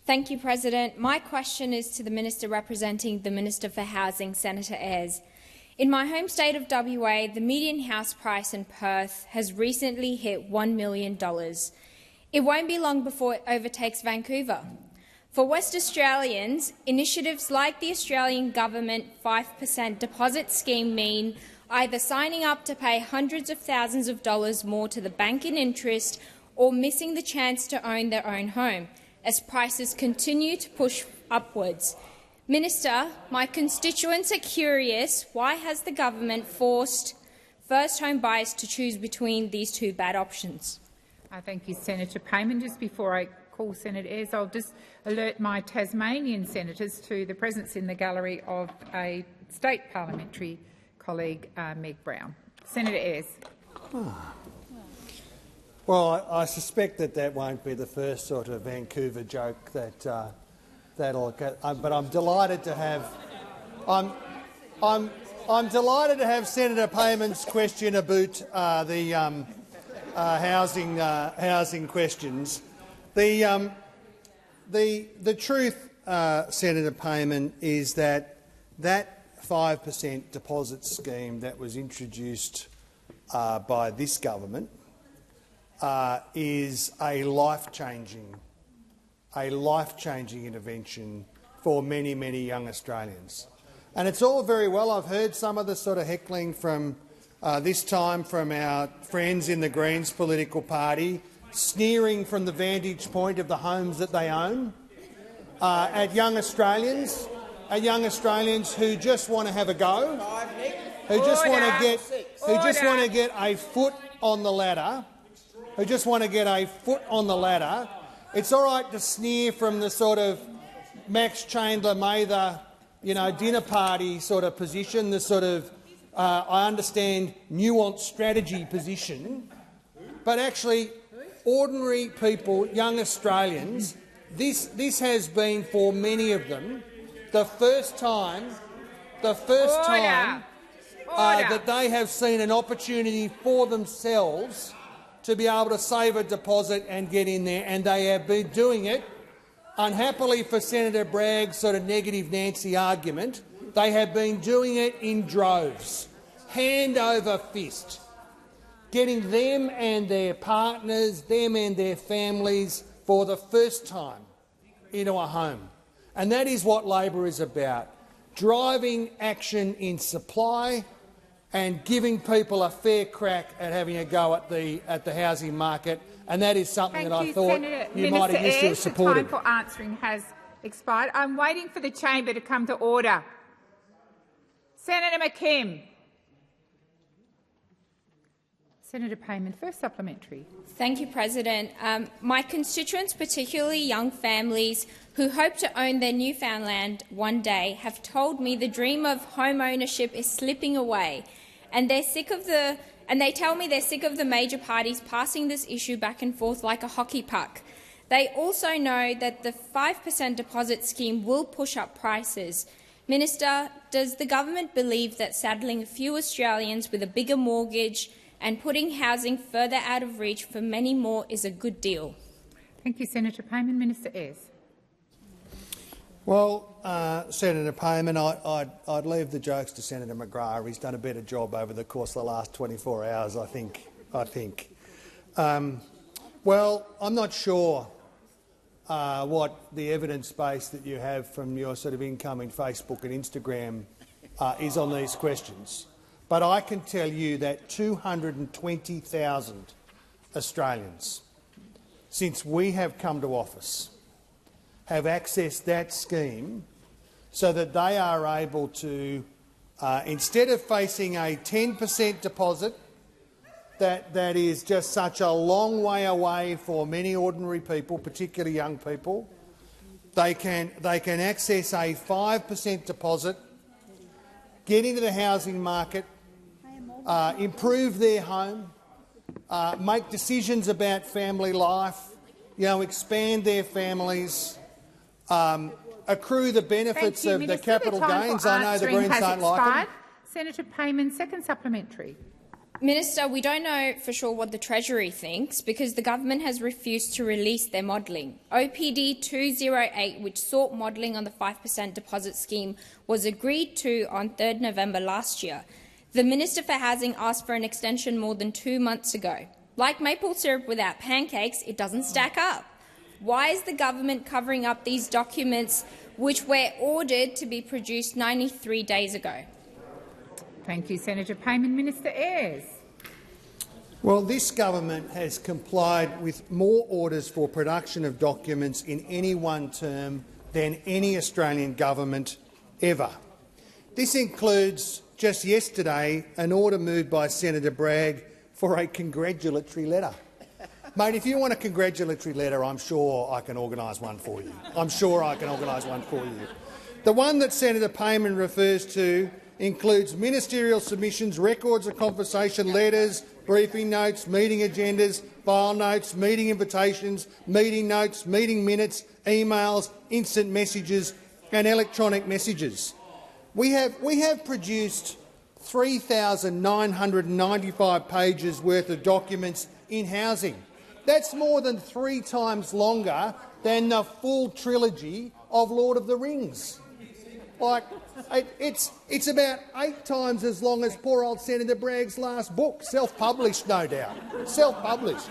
Thank you, President. My question is to the Minister representing the Minister for Housing, Senator Ayres. In my home state of WA, the median house price in Perth has recently hit $1 million. It won't be long before it overtakes Vancouver. For West Australians, initiatives like the Australian Government 5% deposit scheme mean either signing up to pay hundreds of thousands of dollars more to the bank in interest or missing the chance to own their own home, as prices continue to push upwards. Minister, my constituents are curious, why has the government forced first-home buyers to choose between these two bad options? Thank you, Senator Payman. Just before I call Senator Ayres, I'll just alert my Tasmanian senators to the presence in the gallery of a state parliamentary colleague, Meg Brown. Senator Ayres. Well, I suspect that won't be the first sort of Vancouver joke that'll get. But I'm delighted to have. I'm delighted to have Senator Payman's question about the housing questions. The truth, Senator Payman, is that 5% deposit scheme that was introduced by this government is a life-changing intervention for many, many young Australians. And it's all very well. I've heard some of the sort of heckling from this time from our friends in the Greens political party, sneering from the vantage point of the homes that they own at young Australians who just want to have a go, who just want to get a foot on the ladder. It's all right to sneer from the sort of Max Chandler Mather, dinner party sort of position, the sort of, I understand, nuanced strategy position. But actually, ordinary people, young Australians, this has been for many of them the first time that they have seen an opportunity for themselves to be able to save a deposit and get in there, and they have been doing it. Unhappily for Senator Bragg's sort of negative Nancy argument, they have been doing it in droves, hand over fist, getting them and their partners, them and their families for the first time into a home. And that is what Labor is about, driving action in supply and giving people a fair crack at having a go at the housing market, and that is something I thought you might have used to have supported. The time for answering has expired. I'm waiting for the chamber to come to order. Senator McKim. Senator Payman, first supplementary. Thank you, President. My constituents, particularly young families who hope to own their newfound land one day, have told me the dream of home ownership is slipping away, and they tell me they're sick of the major parties passing this issue back and forth like a hockey puck. They also know that the 5% deposit scheme will push up prices. Minister, does the government believe that saddling a few Australians with a bigger mortgage and putting housing further out of reach for many more is a good deal? Thank you, Senator Payman. Minister Ayres. Well, Senator Payman, I'd leave the jokes to Senator McGrath. He's done a better job over the course of the last 24 hours, I think. Well, I'm not sure what the evidence base that you have from your sort of incoming Facebook and Instagram is on these questions. But I can tell you that 220,000 Australians, since we have come to office, have accessed that scheme so that they are able to, instead of facing a 10% deposit that is just such a long way away for many ordinary people, particularly young people, they can access a 5% deposit, get into the housing market, improve their home, make decisions about family life, expand their families, accrue the benefits of the capital gains. I know the Greens don't like them. Senator Payman, second supplementary. Minister, we don't know for sure what the Treasury thinks because the government has refused to release their modelling. OPD 208, which sought modelling on the 5% deposit scheme, was agreed to on 3rd November last year. The Minister for Housing asked for an extension more than 2 months ago. Like maple syrup without pancakes, it doesn't stack up. Why is the government covering up these documents which were ordered to be produced 93 days ago? Thank you, Senator Payman. Minister Ayres. Well, this government has complied with more orders for production of documents in any one term than any Australian government ever. This includes, just yesterday, an order moved by Senator Bragg for a congratulatory letter. Mate, if you want a congratulatory letter, I'm sure I can organise one for you. I'm sure I can organise one for you. The one that Senator Payman refers to includes ministerial submissions, records of conversation, letters, briefing notes, meeting agendas, file notes, meeting invitations, meeting notes, meeting minutes, emails, instant messages and electronic messages. We have produced 3,995 pages worth of documents in housing. That's more than 3 times longer than the full trilogy of Lord of the Rings. Like, it's about 8 times as long as poor old Senator Bragg's last book, self-published, no doubt. Self-published.